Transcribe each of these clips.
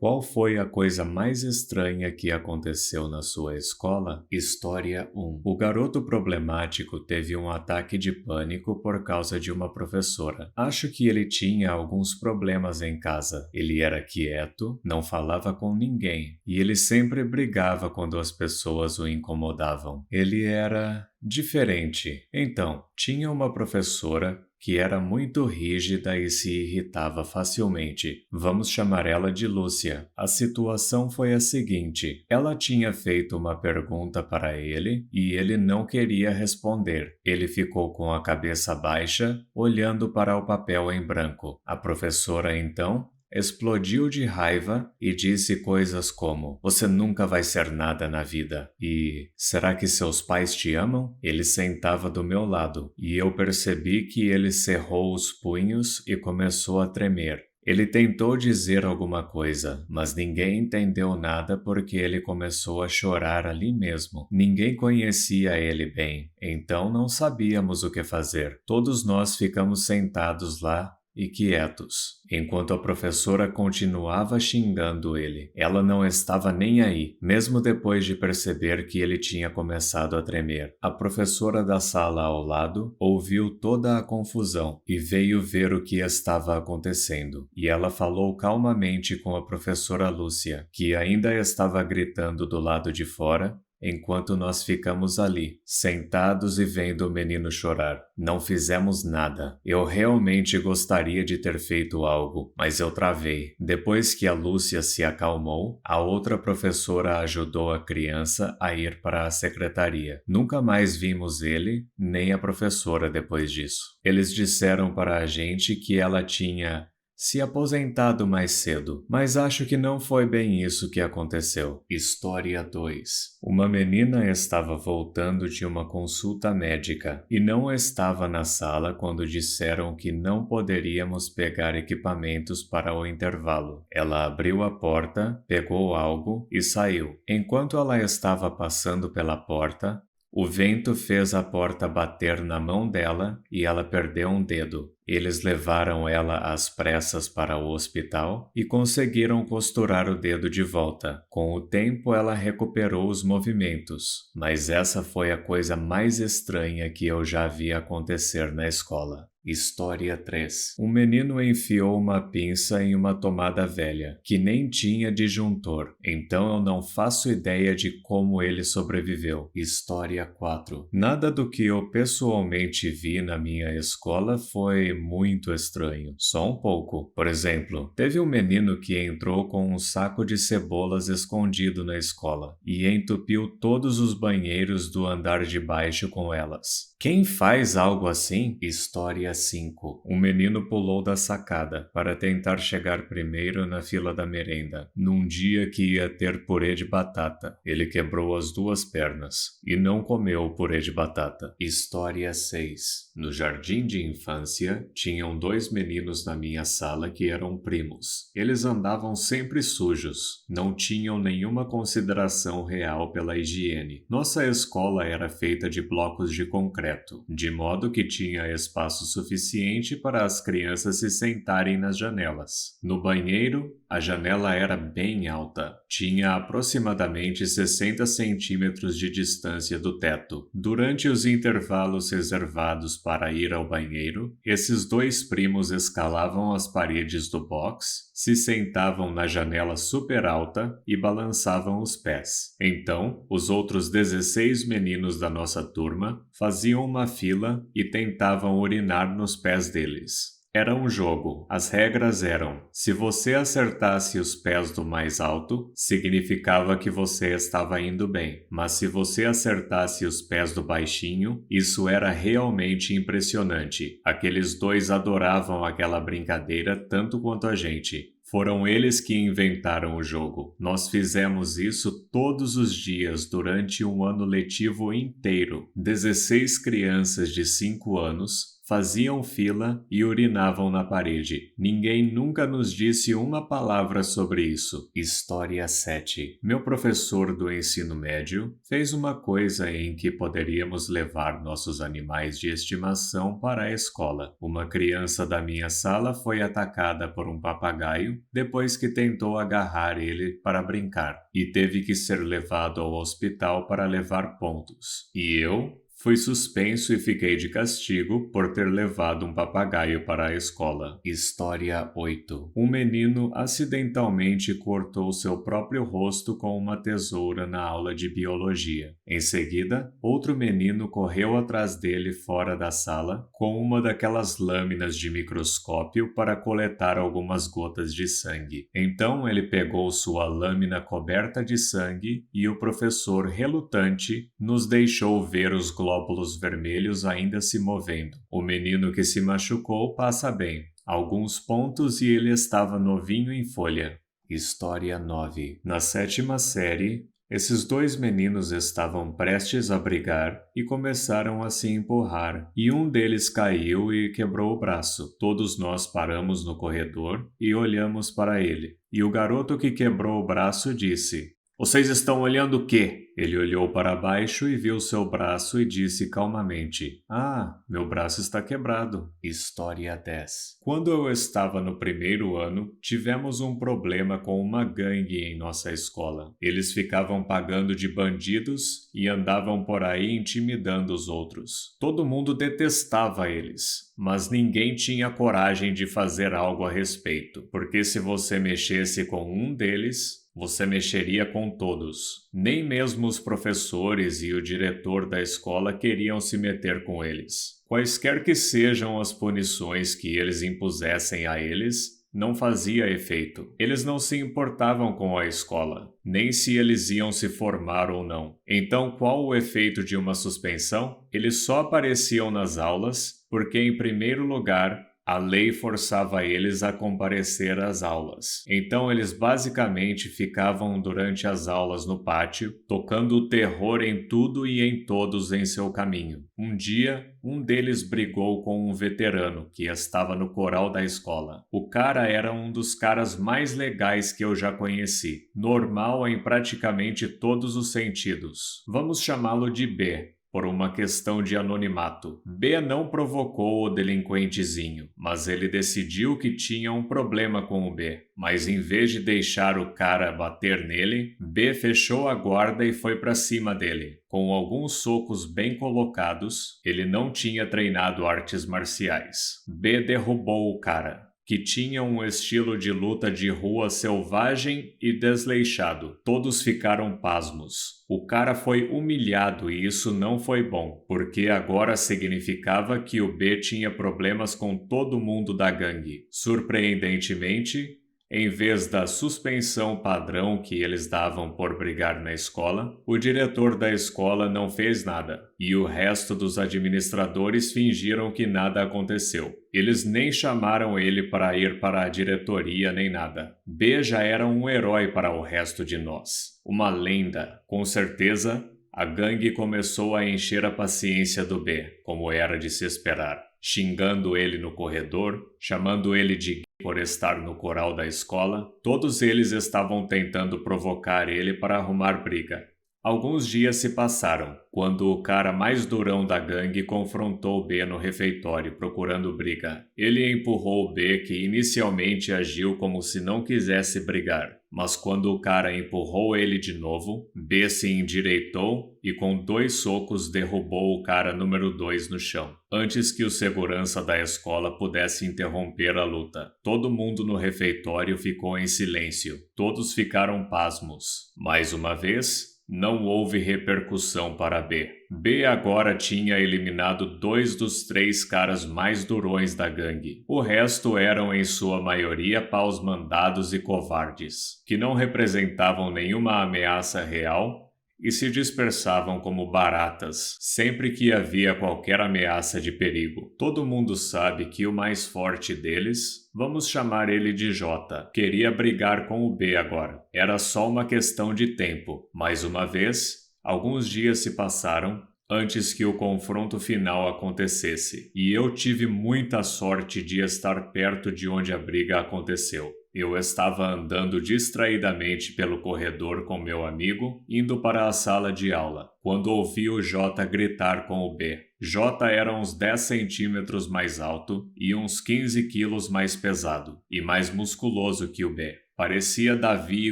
Qual foi a coisa mais estranha que aconteceu na sua escola? História 1. O garoto problemático teve um ataque de pânico por causa de uma professora. Acho que ele tinha alguns problemas em casa. Ele era quieto, não falava com ninguém, e ele sempre brigava quando as pessoas o incomodavam. Ele era diferente. Então, tinha uma professora que era muito rígida e se irritava facilmente. Vamos chamar ela de Lúcia. A situação foi a seguinte: ela tinha feito uma pergunta para ele e ele não queria responder. Ele ficou com a cabeça baixa, olhando para o papel em branco. A professora, então, explodiu de raiva e disse coisas como: "Você nunca vai ser nada na vida." E "Será que seus pais te amam?" Ele sentava do meu lado e eu percebi que ele cerrou os punhos e começou a tremer. Ele tentou dizer alguma coisa, mas ninguém entendeu nada porque ele começou a chorar ali mesmo. Ninguém conhecia ele bem, então não sabíamos o que fazer. Todos nós ficamos sentados lá e quietos, enquanto a professora continuava xingando ele. Ela não estava nem aí, mesmo depois de perceber que ele tinha começado a tremer. A professora da sala ao lado ouviu toda a confusão e veio ver o que estava acontecendo. E ela falou calmamente com a professora Lúcia, que ainda estava gritando do lado de fora, enquanto nós ficamos ali, sentados e vendo o menino chorar. Não fizemos nada. Eu realmente gostaria de ter feito algo, mas eu travei. Depois que a Lúcia se acalmou, a outra professora ajudou a criança a ir para a secretaria. Nunca mais vimos ele, nem a professora depois disso. Eles disseram para a gente que ela tinha se aposentado mais cedo, mas acho que não foi bem isso que aconteceu. História 2. Uma menina estava voltando de uma consulta médica e não estava na sala quando disseram que não poderíamos pegar equipamentos para o intervalo. Ela abriu a porta, pegou algo e saiu. Enquanto ela estava passando pela porta, o vento fez a porta bater na mão dela e ela perdeu um dedo. Eles levaram ela às pressas para o hospital e conseguiram costurar o dedo de volta. Com o tempo, ela recuperou os movimentos, mas essa foi a coisa mais estranha que eu já vi acontecer na escola. História 3. Um menino enfiou uma pinça em uma tomada velha, que nem tinha disjuntor, então eu não faço ideia de como ele sobreviveu. História 4. Nada do que eu pessoalmente vi na minha escola foi muito estranho, só um pouco. Por exemplo, teve um menino que entrou com um saco de cebolas escondido na escola e entupiu todos os banheiros do andar de baixo com elas. Quem faz algo assim? História 5. Um menino pulou da sacada para tentar chegar primeiro na fila da merenda, num dia que ia ter purê de batata. Ele quebrou as duas pernas e não comeu o purê de batata. História 6. No jardim de infância, tinham 2 meninos na minha sala que eram primos. Eles andavam sempre sujos, não tinham nenhuma consideração real pela higiene. Nossa escola era feita de blocos de concreto, de modo que tinha espaço suficiente para as crianças se sentarem nas janelas. No banheiro, a janela era bem alta, tinha aproximadamente 60 centímetros de distância do teto. Durante os intervalos reservados para ir ao banheiro, esses 2 primos escalavam as paredes do box, se sentavam na janela super alta e balançavam os pés. Então, os outros 16 meninos da nossa turma faziam uma fila e tentavam urinar nos pés deles. Era um jogo. As regras eram: se você acertasse os pés do mais alto, significava que você estava indo bem. Mas se você acertasse os pés do baixinho, isso era realmente impressionante. Aqueles 2 adoravam aquela brincadeira tanto quanto a gente. Foram eles que inventaram o jogo. Nós fizemos isso todos os dias durante um ano letivo inteiro. 16 crianças de 5 anos faziam fila e urinavam na parede. Ninguém nunca nos disse uma palavra sobre isso. História 7. Meu professor do ensino médio fez uma coisa em que poderíamos levar nossos animais de estimação para a escola. Uma criança da minha sala foi atacada por um papagaio depois que tentou agarrar ele para brincar e teve que ser levado ao hospital para levar pontos. E eu fui suspenso e fiquei de castigo por ter levado um papagaio para a escola. História 8. Um menino acidentalmente cortou seu próprio rosto com uma tesoura na aula de biologia. Em seguida, outro menino correu atrás dele fora da sala com uma daquelas lâminas de microscópio para coletar algumas gotas de sangue. Então ele pegou sua lâmina coberta de sangue e o professor, relutante, nos deixou ver os glóbulos vermelhos ainda se movendo. O menino que se machucou passa bem. Alguns pontos e ele estava novinho em folha. História 9. Na 7ª série, esses dois meninos estavam prestes a brigar e começaram a se empurrar, e um deles caiu e quebrou o braço. Todos nós paramos no corredor e olhamos para ele. E o garoto que quebrou o braço disse: "Vocês estão olhando o quê?" Ele olhou para baixo e viu seu braço e disse calmamente: "Ah, meu braço está quebrado." História 10. Quando eu estava no 1º ano, tivemos um problema com uma gangue em nossa escola. Eles ficavam pagando de bandidos e andavam por aí intimidando os outros. Todo mundo detestava eles, mas ninguém tinha coragem de fazer algo a respeito, porque se você mexesse com um deles, você mexeria com todos. Nem mesmo os professores e o diretor da escola queriam se meter com eles. Quaisquer que sejam as punições que eles impusessem a eles, não fazia efeito. Eles não se importavam com a escola, nem se eles iam se formar ou não. Então, qual o efeito de uma suspensão? Eles só apareciam nas aulas porque, em primeiro lugar, a lei forçava eles a comparecer às aulas. Então eles basicamente ficavam durante as aulas no pátio, tocando o terror em tudo e em todos em seu caminho. Um dia, um deles brigou com um veterano que estava no coral da escola. O cara era um dos caras mais legais que eu já conheci. Normal em praticamente todos os sentidos. Vamos chamá-lo de B, por uma questão de anonimato. B não provocou o delinquentezinho, mas ele decidiu que tinha um problema com o B. Mas em vez de deixar o cara bater nele, B fechou a guarda e foi para cima dele. Com alguns socos bem colocados, ele não tinha treinado artes marciais. B derrubou o cara, que tinha um estilo de luta de rua selvagem e desleixado. Todos ficaram pasmos. O cara foi humilhado e isso não foi bom, porque agora significava que o B tinha problemas com todo mundo da gangue. Surpreendentemente, em vez da suspensão padrão que eles davam por brigar na escola, o diretor da escola não fez nada, e o resto dos administradores fingiram que nada aconteceu. Eles nem chamaram ele para ir para a diretoria nem nada. B já era um herói para o resto de nós. Uma lenda. Com certeza, a gangue começou a encher a paciência do B, como era de se esperar, xingando ele no corredor, chamando ele de por estar no coral da escola. Todos eles estavam tentando provocar ele para arrumar briga. Alguns dias se passaram, quando o cara mais durão da gangue confrontou B no refeitório procurando briga. Ele empurrou B, que inicialmente agiu como se não quisesse brigar, mas quando o cara empurrou ele de novo, B se endireitou e com 2 socos derrubou o cara número 2 no chão, antes que o segurança da escola pudesse interromper a luta. Todo mundo no refeitório ficou em silêncio. Todos ficaram pasmos. Mais uma vez, não houve repercussão para B. B agora tinha eliminado 2 dos 3 caras mais durões da gangue. O resto eram em sua maioria paus mandados e covardes, que não representavam nenhuma ameaça real e se dispersavam como baratas sempre que havia qualquer ameaça de perigo. Todo mundo sabe que o mais forte deles, vamos chamar ele de J, queria brigar com o B agora. Era só uma questão de tempo. Mais uma vez, alguns dias se passaram antes que o confronto final acontecesse, e eu tive muita sorte de estar perto de onde a briga aconteceu. Eu estava andando distraidamente pelo corredor com meu amigo, indo para a sala de aula, quando ouvi o J gritar com o B. J era uns 10 centímetros mais alto e uns 15 quilos mais pesado, e mais musculoso que o B. Parecia Davi e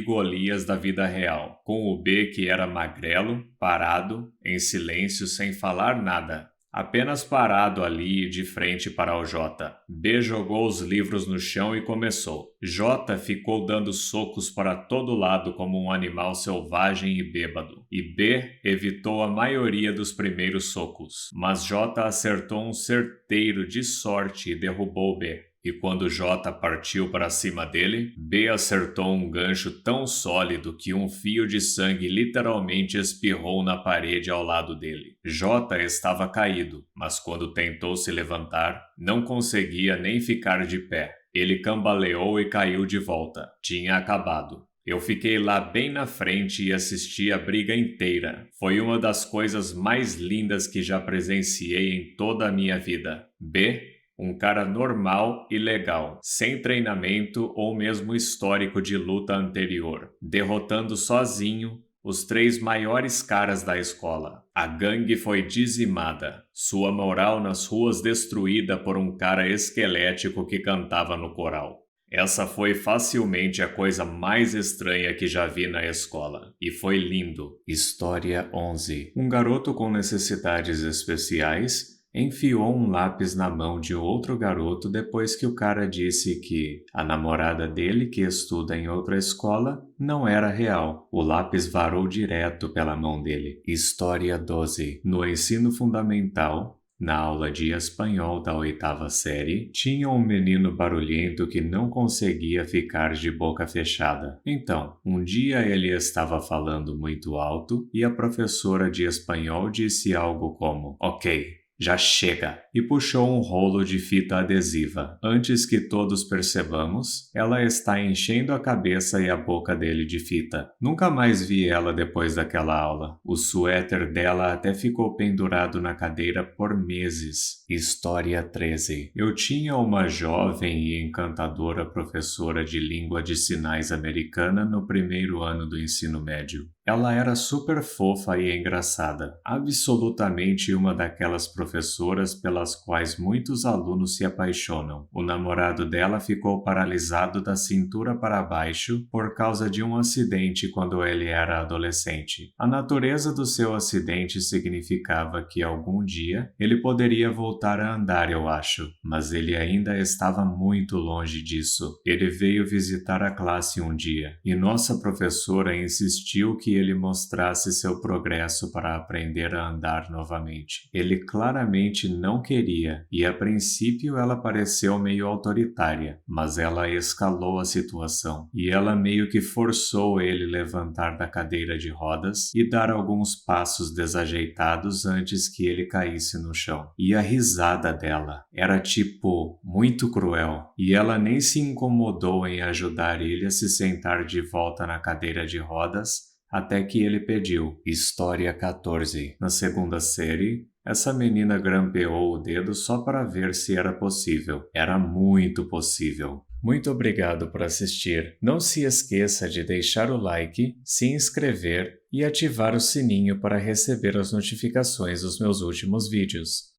Golias da vida real, com o B que era magrelo, parado, em silêncio sem falar nada. Apenas parado ali de frente para o J. B jogou os livros no chão e começou. J ficou dando socos para todo lado como um animal selvagem e bêbado. E B evitou a maioria dos primeiros socos. Mas J acertou um certeiro de sorte e derrubou B. E quando J partiu para cima dele, B acertou um gancho tão sólido que um fio de sangue literalmente espirrou na parede ao lado dele. J estava caído, mas quando tentou se levantar, não conseguia nem ficar de pé. Ele cambaleou e caiu de volta. Tinha acabado. Eu fiquei lá bem na frente e assisti a briga inteira. Foi uma das coisas mais lindas que já presenciei em toda a minha vida. B, um cara normal e legal, sem treinamento ou mesmo histórico de luta anterior, derrotando sozinho os 3 maiores caras da escola. A gangue foi dizimada, sua moral nas ruas destruída por um cara esquelético que cantava no coral. Essa foi facilmente a coisa mais estranha que já vi na escola. E foi lindo. História 11. Um garoto com necessidades especiais enfiou um lápis na mão de outro garoto depois que o cara disse que a namorada dele, que estuda em outra escola, não era real. O lápis varou direto pela mão dele. História 12. No ensino fundamental, na aula de espanhol da 8ª série, tinha um menino barulhento que não conseguia ficar de boca fechada. Então, um dia ele estava falando muito alto e a professora de espanhol disse algo como: "Ok, já chega!" e puxou um rolo de fita adesiva. Antes que todos percebamos, ela está enchendo a cabeça e a boca dele de fita. Nunca mais vi ela depois daquela aula. O suéter dela até ficou pendurado na cadeira por meses. História 13. Eu tinha uma jovem e encantadora professora de língua de sinais americana no primeiro ano do ensino médio. Ela era super fofa e engraçada, absolutamente uma daquelas professoras pelas quais muitos alunos se apaixonam. O namorado dela ficou paralisado da cintura para baixo por causa de um acidente quando ele era adolescente. A natureza do seu acidente significava que algum dia ele poderia voltar a andar, eu acho, mas ele ainda estava muito longe disso. Ele veio visitar a classe um dia, e nossa professora insistiu que ele mostrasse seu progresso para aprender a andar novamente. Ele claramente não queria, e a princípio ela pareceu meio autoritária, mas ela escalou a situação, e ela meio que forçou ele levantar da cadeira de rodas e dar alguns passos desajeitados antes que ele caísse no chão. E a risada dela era tipo muito cruel, e ela nem se incomodou em ajudar ele a se sentar de volta na cadeira de rodas até que ele pediu. História 14. Na 2ª série, essa menina grampeou o dedo só para ver se era possível. Era muito possível. Muito obrigado por assistir. Não se esqueça de deixar o like, se inscrever e ativar o sininho para receber as notificações dos meus últimos vídeos.